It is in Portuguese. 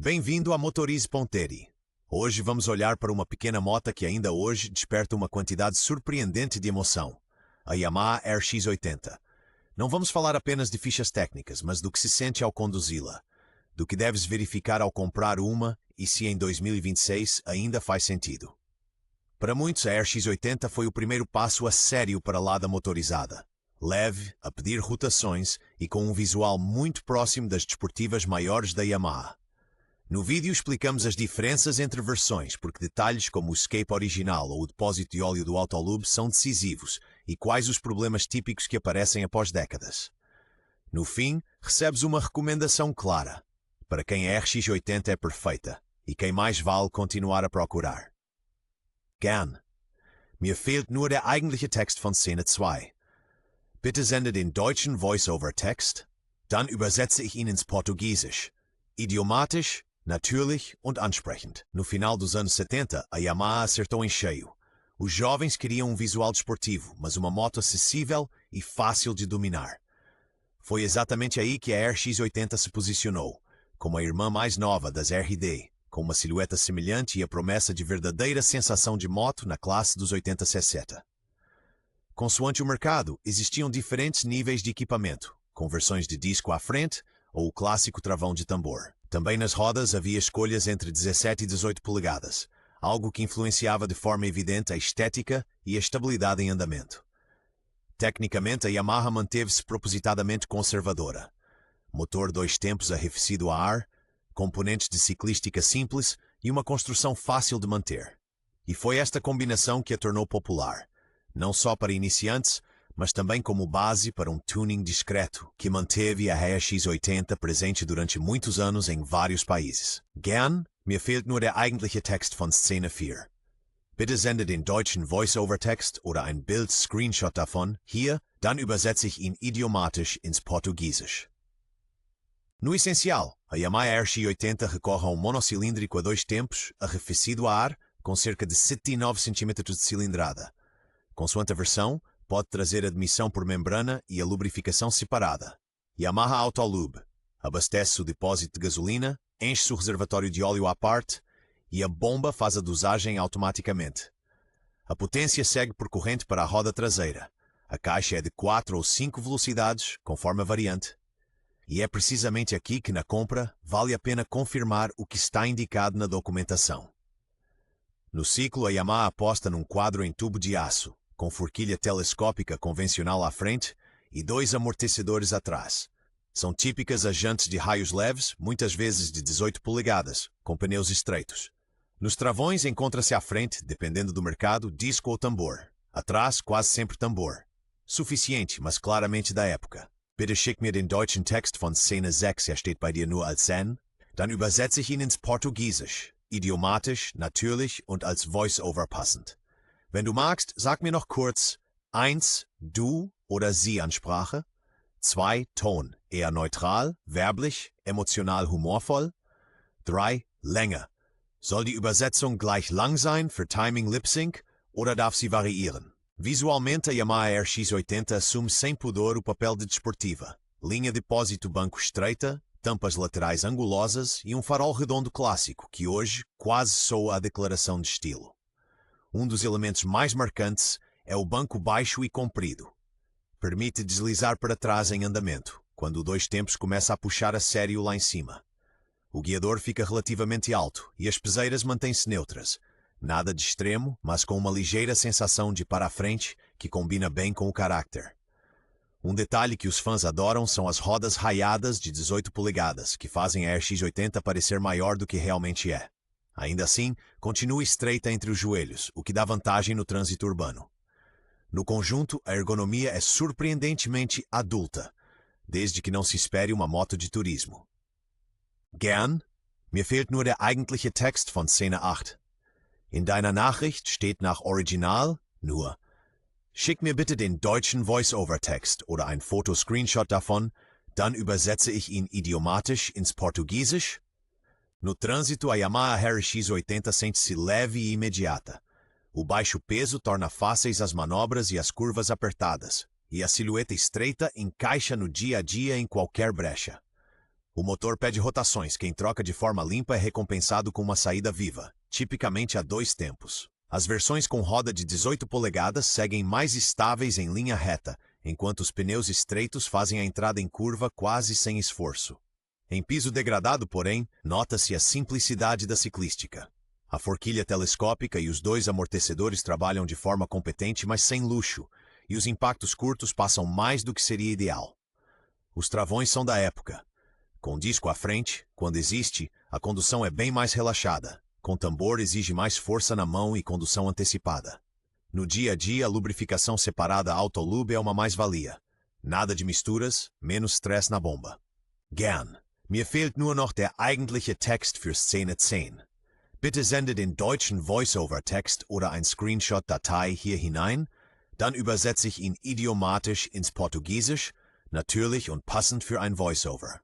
Bem-vindo a Motorize Ponteri. Hoje vamos olhar para uma pequena moto que ainda hoje desperta uma quantidade surpreendente de emoção, a Yamaha RX-80. Não vamos falar apenas de fichas técnicas, mas do que se sente ao conduzi-la, do que deves verificar ao comprar uma e se em 2026 ainda faz sentido. Para muitos, a RX-80 foi o primeiro passo a sério para lá da motorizada. Leve, a pedir rotações e com um visual muito próximo das desportivas maiores da Yamaha. No vídeo explicamos as diferenças entre versões, porque detalhes como o escape original ou o depósito de óleo do Autolube são decisivos e quais os problemas típicos que aparecem após décadas. No fim, recebes uma recomendação clara, para quem a RX-80 é perfeita e quem mais vale continuar a procurar. Gern. Mir fehlt nur der eigentliche Text von Szene 2. Bitte sende den deutschen Voice-over-Text, dann übersetze ich ihn ins Portugiesisch. Idiomatisch, natürlich und ansprechend. No final dos anos 70, a Yamaha acertou em cheio. Os jovens queriam um visual desportivo, mas uma moto acessível e fácil de dominar. Foi exatamente aí que a RX-80 se posicionou, como a irmã mais nova das RD, com uma silhueta semelhante e a promessa de verdadeira sensação de moto na classe dos 80cc. Consoante o mercado, existiam diferentes níveis de equipamento, com versões de disco à frente ou o clássico travão de tambor. Também nas rodas havia escolhas entre 17 e 18 polegadas, algo que influenciava de forma evidente a estética e a estabilidade em andamento. Tecnicamente, a Yamaha manteve-se propositadamente conservadora. Motor 2 tempos arrefecido a ar, componentes de ciclística simples e uma construção fácil de manter. E foi esta combinação que a tornou popular, não só para iniciantes, mas também como base para um tuning discreto que manteve a RX-80 presente durante muitos anos em vários países. Gern, mir fehlt nur der eigentliche Text von Szene 4. Bitte sende den deutschen Voice-over-Text oder ein Bild-Screenshot davon hier, dann übersetze ich ihn idiomatisch ins Portugiesisch. No essencial, a Yamaha RX-80 recorre a um monocilíndrico a 2 tempos, arrefecido a ar, com cerca de 79 cm de cilindrada. Consoante a versão, pode trazer admissão por membrana e a lubrificação separada. Yamaha Autolube abastece o depósito de gasolina, enche o reservatório de óleo à parte e a bomba faz a dosagem automaticamente. A potência segue por corrente para a roda traseira. A caixa é de 4 ou 5 velocidades, conforme a variante. E é precisamente aqui que na compra vale a pena confirmar o que está indicado na documentação. No ciclo, a Yamaha aposta num quadro em tubo de aço, com forquilha telescópica convencional à frente e 2 amortecedores atrás. São típicas as jantes de raios leves, muitas vezes de 18 polegadas, com pneus estreitos. Nos travões encontra-se à frente, dependendo do mercado, disco ou tambor. Atrás, quase sempre tambor. Suficiente, mas claramente da época. Bitte schick mir den deutschen Text von Szene 6, steht bei dir nur als Sen. Dann übersetze ich ihn ins Portugiesisch, idiomatisch, natürlich und als Voice-over passend. Wenn du magst, sag mir noch kurz 1. Du- oder Sie-Ansprache, 2. Ton, eher neutral, werblich, emotional humorvoll, 3. Länge. Soll die Übersetzung gleich lang sein für Timing Lip-Sync oder darf sie variieren? Visualmente, a Yamaha RX-80 assume sem pudor o papel de desportiva. Linha de depósito banco estreita, tampas laterais angulosas e um farol redondo clássico que hoje quase soa a declaração de estilo. Um dos elementos mais marcantes é o banco baixo e comprido. Permite deslizar para trás em andamento, quando o 2 tempos começa a puxar a sério lá em cima. O guiador fica relativamente alto e as peseiras mantêm-se neutras. Nada de extremo, mas com uma ligeira sensação de para a frente que combina bem com o caráter. Um detalhe que os fãs adoram são as rodas raiadas de 18 polegadas, que fazem a RX-80 parecer maior do que realmente é. Ainda assim, continua estreita entre os joelhos, o que dá vantagem no trânsito urbano. No conjunto, a ergonomia é surpreendentemente adulta, desde que não se espere uma moto de turismo. Gern, mir fehlt nur der eigentliche Text von Szene 8. In deiner Nachricht steht nach Original nur: Schick mir bitte den deutschen Voice-over-Text oder ein Fotoscreenshot davon, dann übersetze ich ihn idiomatisch ins Portugiesisch. No trânsito, a Yamaha RX-80 sente-se leve e imediata. O baixo peso torna fáceis as manobras e as curvas apertadas, e a silhueta estreita encaixa no dia a dia em qualquer brecha. O motor pede rotações. Quem troca de forma limpa é recompensado com uma saída viva, tipicamente a 2 tempos. As versões com roda de 18 polegadas seguem mais estáveis em linha reta, enquanto os pneus estreitos fazem a entrada em curva quase sem esforço. Em piso degradado, porém, nota-se a simplicidade da ciclística. A forquilha telescópica e os 2 amortecedores trabalham de forma competente, mas sem luxo, e os impactos curtos passam mais do que seria ideal. Os travões são da época. Com disco à frente, quando existe, a condução é bem mais relaxada. Com tambor exige mais força na mão e condução antecipada. No dia a dia, a lubrificação separada Autolube é uma mais-valia. Nada de misturas, menos stress na bomba. Gern. Mir fehlt nur noch der eigentliche Text für Szene 10. Bitte sende den deutschen Voice-over-Text oder ein Screenshot-Datei hier hinein, dann übersetze ich ihn idiomatisch ins Portugiesisch, natürlich und passend für ein Voice-over.